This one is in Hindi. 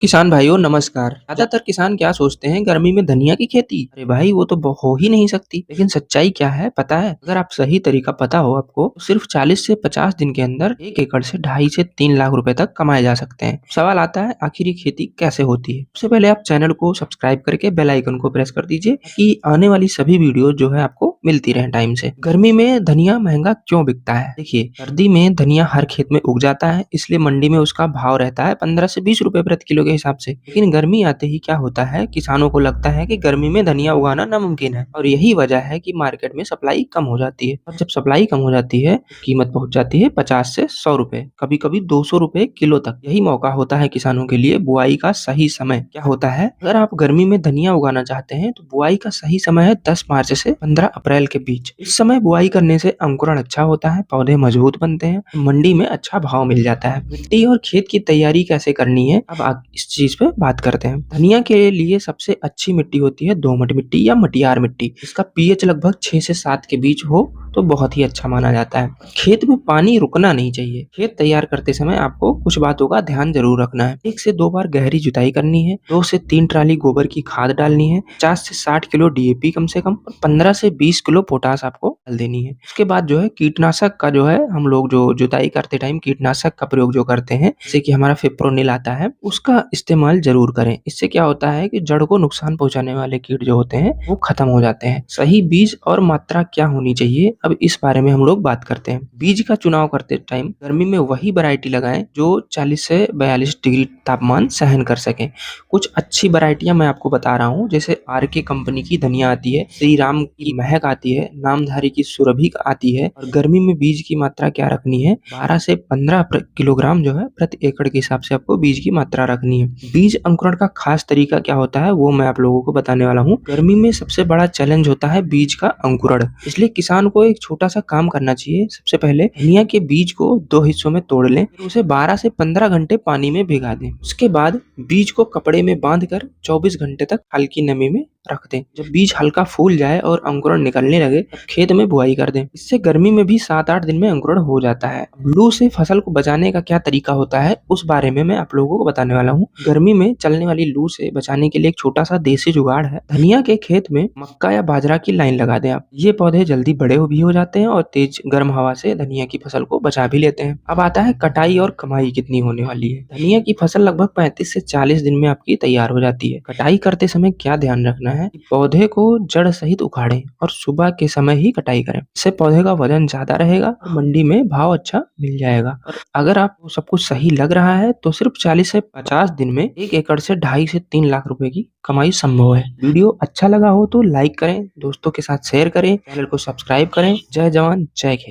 किसान भाइयों नमस्कार। ज्यादातर किसान क्या सोचते हैं गर्मी में धनिया की खेती। अरे भाई वो तो हो ही नहीं सकती। लेकिन सच्चाई क्या है पता है? अगर आप सही तरीका पता हो आपको तो सिर्फ 40 से 50 दिन के अंदर 1 एकड़ से 2.5 से 3 लाख रुपए तक कमाए जा सकते हैं। सवाल आता है आखिर ये खेती कैसे होती है। सबसे पहले आप चैनल को सब्सक्राइब करके बेल आइकन को प्रेस कर दीजिए ताकि आने वाली सभी वीडियो जो है आपको मिलती रहे टाइम से। गर्मी में धनिया महंगा क्यों बिकता है? देखिए सर्दी में धनिया हर खेत में उग जाता है, इसलिए मंडी में उसका भाव रहता है 15 से 20 रुपए प्रति किलो के हिसाब से। लेकिन गर्मी आते ही क्या होता है, किसानों को लगता है कि गर्मी में धनिया उगाना नामुमकिन है और यही वजह है कि मार्केट में सप्लाई कम हो जाती है। और जब सप्लाई कम हो जाती है तो कीमत पहुंच जाती है 50 से 100 रुपए, कभी कभी 200 रुपए किलो तक। यही मौका होता है किसानों के लिए बुआई का सही समय। क्या होता है, अगर आप गर्मी में धनिया उगाना चाहते हैं तो बुआई का सही समय है 10 मार्च से 15 अप्रैल के बीच। इस समय बुआई करने से अंकुरण अच्छा होता है, पौधे मजबूत बनते हैं, मंडी में अच्छा भाव मिल जाता है। मिट्टी और खेत की तैयारी कैसे करनी है, अब आप इस चीज पे बात करते हैं। धनिया के लिए सबसे अच्छी मिट्टी होती है दोमट मिट्टी या मटियार मिट्टी। इसका पीएच लगभग 6 से 7 के बीच हो तो बहुत ही अच्छा माना जाता है। खेत में पानी रुकना नहीं चाहिए। खेत तैयार करते समय आपको कुछ बातों का ध्यान जरूर रखना है। 1 से 2 बार गहरी जुताई करनी है, 2 से 3 ट्राली गोबर की खाद डालनी है, 50 से 60 किलो डीएपी कम से कम और 15 से 20 किलो पोटास आपको डाल देनी है। उसके बाद जो है कीटनाशक का जो है, हम लोग जो जुताई करते टाइम कीटनाशक का प्रयोग जो करते हैं, जैसे कि हमारा फिप्रोनिल आता है, उसका इस्तेमाल जरूर करें। इससे क्या होता है कि जड़ को नुकसान पहुंचाने वाले कीट जो होते हैं वो खत्म हो जाते हैं। सही बीज और मात्रा क्या होनी चाहिए, अब इस बारे में हम लोग बात करते हैं। बीज का चुनाव करते टाइम गर्मी में वही वैरायटी लगाएं जो 40 से 42 डिग्री तापमान सहन कर सके। कुछ अच्छी वैरायटियां मैं आपको बता रहा हूँ, जैसे आरके कंपनी की धनिया आती है, श्री राम की महक आती है, नामधारी की सुरभि आती है। और गर्मी में बीज की मात्रा क्या रखनी है, 12 से 15 किलोग्राम जो है प्रति एकड़ के हिसाब से आपको बीज की मात्रा रखनी है। बीज अंकुरण का खास तरीका क्या होता है वो मैं आप लोगों को बताने वाला हूँ। गर्मी में सबसे बड़ा चैलेंज होता है बीज का अंकुरण, इसलिए किसान को एक छोटा सा काम करना चाहिए। सबसे पहले धनिया के बीज को 2 हिस्सों में तोड़ लें, फिर उसे 12 से 15 घंटे पानी में भिगा दें। उसके बाद बीज को कपड़े में बांधकर 24 घंटे तक हल्की नमी में रख दें। जब बीज हल्का फूल जाए और अंकुरण निकलने लगे तब खेत में बुआई कर दें। इससे गर्मी में भी 7-8 दिन में अंकुरण हो जाता है। लू से फसल को बचाने का क्या तरीका होता है उस बारे में मैं आप लोगों को बताने वाला हूँ। गर्मी में चलने वाली लू से बचाने के लिए एक छोटा सा देसी जुगाड़ है। धनिया के खेत में मक्का या बाजरा की लाइन लगा दें आप। ये पौधे जल्दी बड़े भी हो जाते हैं और तेज गर्म हवा से धनिया की फसल को बचा भी लेते हैं। अब आता है कटाई और कमाई कितनी होने वाली है। धनिया की फसल लगभग 35 से 40 दिन में आपकी तैयार हो जाती है। कटाई करते समय क्या ध्यान रखना है, पौधे को जड़ सहित उखाड़ें और सुबह के समय ही कटाई करें। इससे पौधे का वजन ज्यादा रहेगा और मंडी में भाव अच्छा मिल जाएगा। और अगर आपको सब कुछ सही लग रहा है तो सिर्फ 40 से 50 दिन में 1 एकड़ से 2.5 से 3 लाख रुपए की कमाई संभव है। वीडियो अच्छा लगा हो तो लाइक करें, दोस्तों के साथ शेयर करें, चैनल को सब्सक्राइब करें। जय जवान जय खेत।